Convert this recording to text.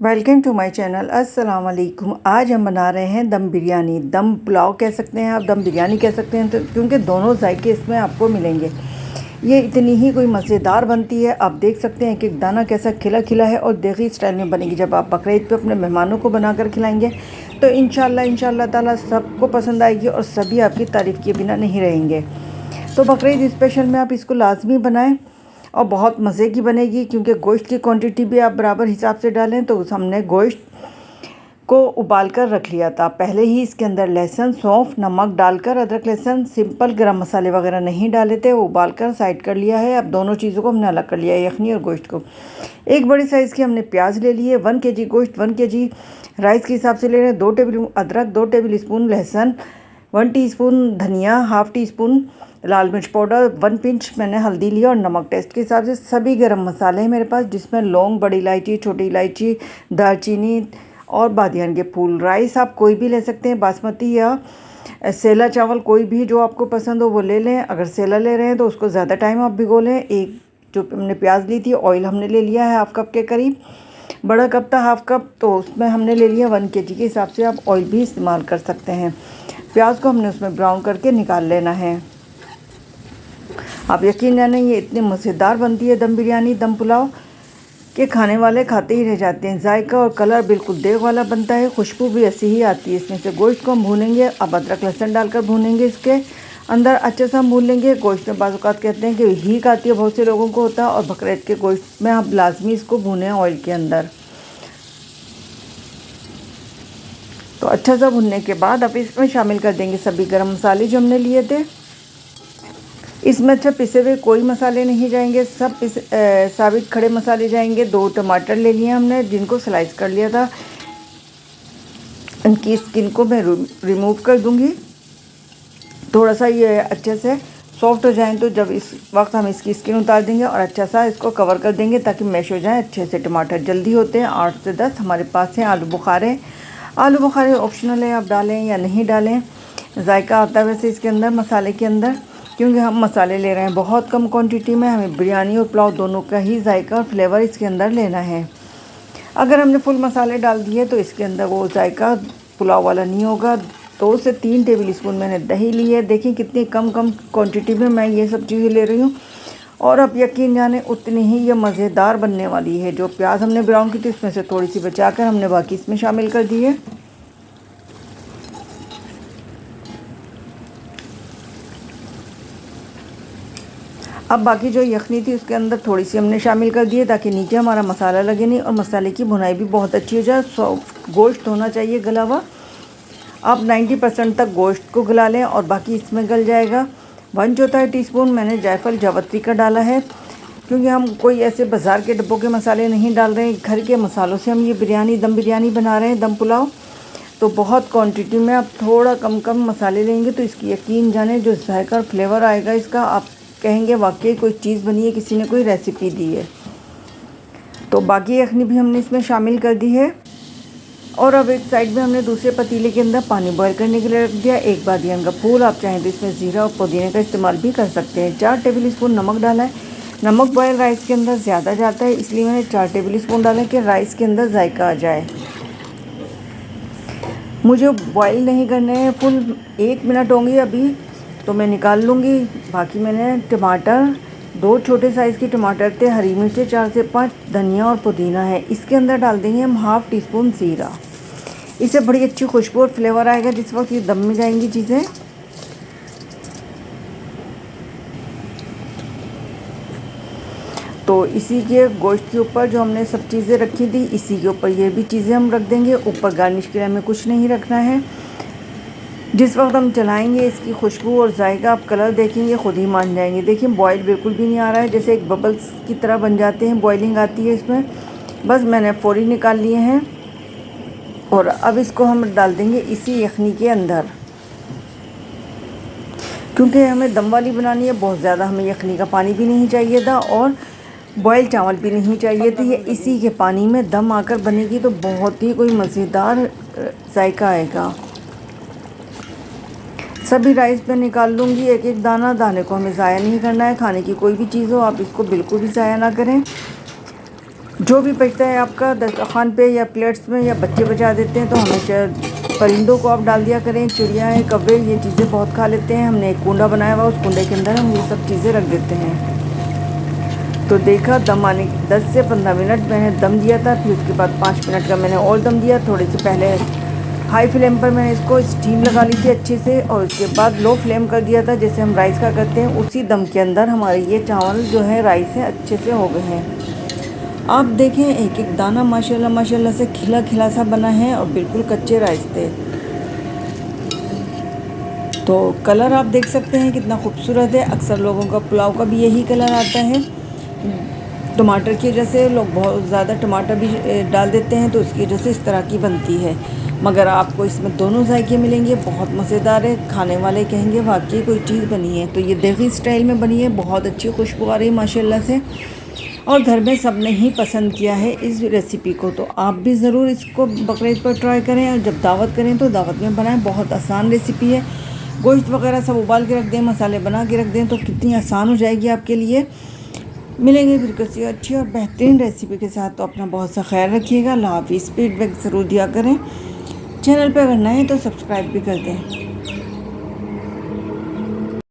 Welcome to my channel. अस्सलाम वालेकुम। आज हम बना रहे हैं दम बिरयानी। दम पुलाव कह सकते हैं आप, दम बिरयानी कह सकते हैं, तो क्योंकि दोनों जायके इसमें आपको मिलेंगे। ये इतनी ही कोई मज़ेदार बनती है। आप देख सकते हैं कि एक दाना कैसा खिला खिला है और देगी स्टाइल में बनेगी। जब आप बकरीद पे अपने मेहमानों को बना कर खिलाएंगे तो इंशाल्लाह ताला सबको पसंद आएगी और सभी आपकी तारीफ़ किए बिना नहीं रहेंगे। तो बकरीद स्पेशल में आप इसको लाजमी बनाएं और बहुत मज़े की बनेगी, क्योंकि गोश्त की क्वांटिटी भी आप बराबर हिसाब से डालें। तो हमने गोश्त को उबाल कर रख लिया था पहले ही। इसके अंदर लहसुन, सौंफ, नमक डालकर, अदरक लहसुन, सिंपल गरम मसाले वगैरह नहीं डाले थे, वो उबाल कर साइड कर लिया है। अब दोनों चीज़ों को हमने अलग कर लिया है, यखनी और गोश्त को। एक बड़ी साइज़ की हमने प्याज ले लिए। 1 kg गोश्त 1 kg राइस के हिसाब से ले रहे हैं। 2 टेबल अदरक, 2 टेबल स्पून लहसुन, 1 टीस्पून धनिया, हाफ़ टी स्पून लाल मिर्च पाउडर, 1 पिंच मैंने हल्दी लिया और नमक टेस्ट के हिसाब से। सभी गरम मसाले हैं मेरे पास, जिसमें लौंग, बड़ी इलायची, छोटी इलायची, दालचीनी और बादियान के फूल। राइस आप कोई भी ले सकते हैं, बासमती या सेला चावल, कोई भी जो आपको पसंद हो वो ले लें। अगर सेला ले रहे हैं तो उसको ज़्यादा टाइम आप भिगो लें। एक जो हमने प्याज ली थी, ऑयल हमने ले लिया है 1/2 कप के करीब। बड़ा कप था 1/2 कप, तो उसमें हमने ले लिया 1 kg के हिसाब से। आप ऑयल भी इस्तेमाल कर सकते हैं। प्याज को हमने उसमें ब्राउन करके निकाल लेना है। आप यकीन जानें, ये इतनी मज़ेदार बनती है दम बिरयानी, दम पुलाव, के खाने वाले खाते ही रह जाते हैं। जायका और कलर बिल्कुल देग वाला बनता है, खुशबू भी ऐसी ही आती है इसमें से। गोश्त को हम भूनेंगे। अब अदरक लहसुन डालकर भूनेंगे, इसके अंदर अच्छे से हम भून लेंगे। गोश्त में बाज़ औक़ात कहते हैं कि हीक आती है, बहुत से लोगों को होता है, और बकरीद के गोश्त में आप लाजमी इसको भूनें ऑयल के अंदर। तो अच्छा सा भुनने के बाद अब इसमें शामिल कर देंगे सभी गरम मसाले जो हमने लिए थे। इसमें अच्छा पिसे हुए कोई मसाले नहीं जाएंगे, सब साबित खड़े मसाले जाएंगे। 2 टमाटर ले लिए हमने, जिनको स्लाइस कर लिया था। इनकी स्किन को मैं रिमूव कर दूंगी। थोड़ा सा ये अच्छे से सॉफ्ट हो जाएं तो जब इस वक्त हम इसकी स्किन उतार देंगे और अच्छा सा इसको कवर कर देंगे ताकि मैश हो जाए अच्छे से। टमाटर जल्दी होते हैं, 8 से 10 हमारे पास हैं। आलू बुखारे, आलू बुखारे ऑप्शनल है, आप डालें या नहीं डालें, जायका आता है वैसे इसके अंदर, मसाले के अंदर, क्योंकि हम मसाले ले रहे हैं बहुत कम क्वांटिटी में। हमें बिरयानी और पुलाव दोनों का ही जायका और फ्लेवर इसके अंदर लेना है। अगर हमने फुल मसाले डाल दिए तो इसके अंदर वो जायका पुलाव वाला नहीं होगा। 2 से 3 टेबल स्पून मैंने दही ली है। देखिए कितनी कम क्वांटिटी में मैं ये सब चीज़ें ले रही हूँ, और अब यकीन जाने उतनी ही ये मज़ेदार बनने वाली है। जो प्याज हमने ब्राउन की थी उसमें से थोड़ी सी बचाकर हमने बाकी इसमें शामिल कर दी है। अब बाकी जो यखनी थी उसके अंदर थोड़ी सी हमने शामिल कर दी है, ताकि नीचे हमारा मसाला लगे नहीं और मसाले की भुनाई भी बहुत अच्छी हो जाए। गोश्त होना चाहिए गला हुआ। आप 90% तक गोश्त को गला लें और बाकी इसमें गल जाएगा। 1/4 टीस्पून मैंने जायफल जावित्री का डाला है, क्योंकि हम कोई ऐसे बाज़ार के डब्बों के मसाले नहीं डाल रहे हैं। घर के मसालों से हम ये बिरयानी, दम बिरयानी बना रहे हैं, दम पुलाव। तो बहुत क्वांटिटी में आप थोड़ा कम मसाले लेंगे तो इसकी यकीन जाने जो जायका और फ्लेवर आएगा इसका, आप कहेंगे वाकई कोई चीज़ बनी है, किसी ने कोई रेसिपी दी है। तो बाकी यखनी भी हमने इसमें शामिल कर दी है। और अब एक साइड में हमने दूसरे पतीले के अंदर पानी बॉईल करने के लिए रख दिया। एक बादियान का फूल, आप चाहें तो इसमें ज़ीरा और पुदीने का इस्तेमाल भी कर सकते हैं। 4 टेबल स्पून नमक डाला है। नमक बॉयल राइस के अंदर ज़्यादा जाता है, इसलिए मैंने 4 टेबल स्पून डाला कि राइस के अंदर जायका आ जाए। मुझे बॉईल नहीं करने हैं, फुल 1 मिनट होंगे अभी तो मैं निकाल लूँगी। बाकी मैंने टमाटर, 2 छोटे साइज़ के टमाटर थे, हरी मिर्चें 4 से 5, धनिया और पुदीना है। इसके अंदर डाल देंगे हम 1/2 टीस्पून ज़ीरा। इससे बड़ी अच्छी खुशबू और फ्लेवर आएगा जिस वक्त ये दम में जाएंगी चीज़ें। तो इसी के गोश्त के ऊपर जो हमने सब चीज़ें रखी थी, इसी के ऊपर ये भी चीज़ें हम रख देंगे। ऊपर गार्निश के लिए हमें कुछ नहीं रखना है। जिस वक्त हम चलाएंगे इसकी खुशबू और जायका, आप कलर देखेंगे खुद ही मान जाएंगे। देखिए बॉयल बिल्कुल भी नहीं आ रहा है, जैसे एक बबल्स की तरह बन जाते हैं, बॉइलिंग आती है इसमें। बस मैंने फौरी निकाल लिए हैं। और अब इसको हम डाल देंगे इसी यखनी के अंदर, क्योंकि हमें दम वाली बनानी है। बहुत ज़्यादा हमें यखनी का पानी भी नहीं चाहिए था और बॉयल चावल भी नहीं चाहिए थे। ये इसी के पानी में दम आकर बनेगी तो बहुत ही कोई मज़ेदार जायका आएगा। सभी राइस में निकाल लूँगी एक एक दाना। दाने को हमें ज़ाया नहीं करना है। खाने की कोई भी चीज़ हो आप इसको बिल्कुल भी ज़ाया ना करें। जो भी बचता है आपका दस्तरखान पे या प्लेट्स में या बच्चे बचा देते हैं, तो हमेशा परिंदों को आप डाल दिया करें। चिड़िया है, कौवे, ये चीज़ें बहुत खा लेते हैं। हमने एक कुंडा बनाया हुआ, उस कुंडे के अंदर हम ये सब चीज़ें रख देते हैं। तो देखा दम आने 10 से 15 मिनट मैंने दम दिया था, फिर उसके बाद 5 मिनट का मैंने और दम दिया। थोड़े से पहले हाई फ्लेम पर मैंने इसको स्टीम लगा ली थी अच्छे से, और उसके बाद लो फ्लेम कर दिया था, जैसे हम राइस का करते हैं। उसी दम के अंदर हमारे ये चावल जो है राइस है अच्छे से हो गए हैं। आप देखें एक एक दाना माशाल्लाह माशाल्लाह से खिला खिला सा बना है, और बिल्कुल कच्चे राइस थे। तो कलर आप देख सकते हैं कितना खूबसूरत है। अक्सर लोगों का पुलाव का भी यही कलर आता है। टमाटर की वजह से लोग बहुत ज़्यादा टमाटर भी डाल देते हैं, तो उसकी वजह से इस तरह की बनती है। मगर आपको इसमें दोनों जायके मिलेंगे, बहुत मज़ेदार है। खाने वाले कहेंगे वाकई कोई चीज़ बनी है। तो ये देसी स्टाइल में बनी है, बहुत अच्छी खुशबू आ रही है माशाल्लाह से, और घर में सब ने ही पसंद किया है इस रेसिपी को। तो आप भी ज़रूर इसको बकरीद पर ट्राई करें, और जब दावत करें तो दावत में बनाएं। बहुत आसान रेसिपी है। गोश्त वगैरह सब उबाल के रख दें, मसाले बना के रख दें, तो कितनी आसान हो जाएगी आपके लिए। मिलेंगे फिर किसी अच्छी और बेहतरीन रेसिपी के साथ। तो अपना बहुत सा ख्याल रखिएगा। अल्लाह हाफिज़। फीडबैक ज़रूर दिया करें। चैनल पर अगर नए हैं तो सब्सक्राइब भी कर दें।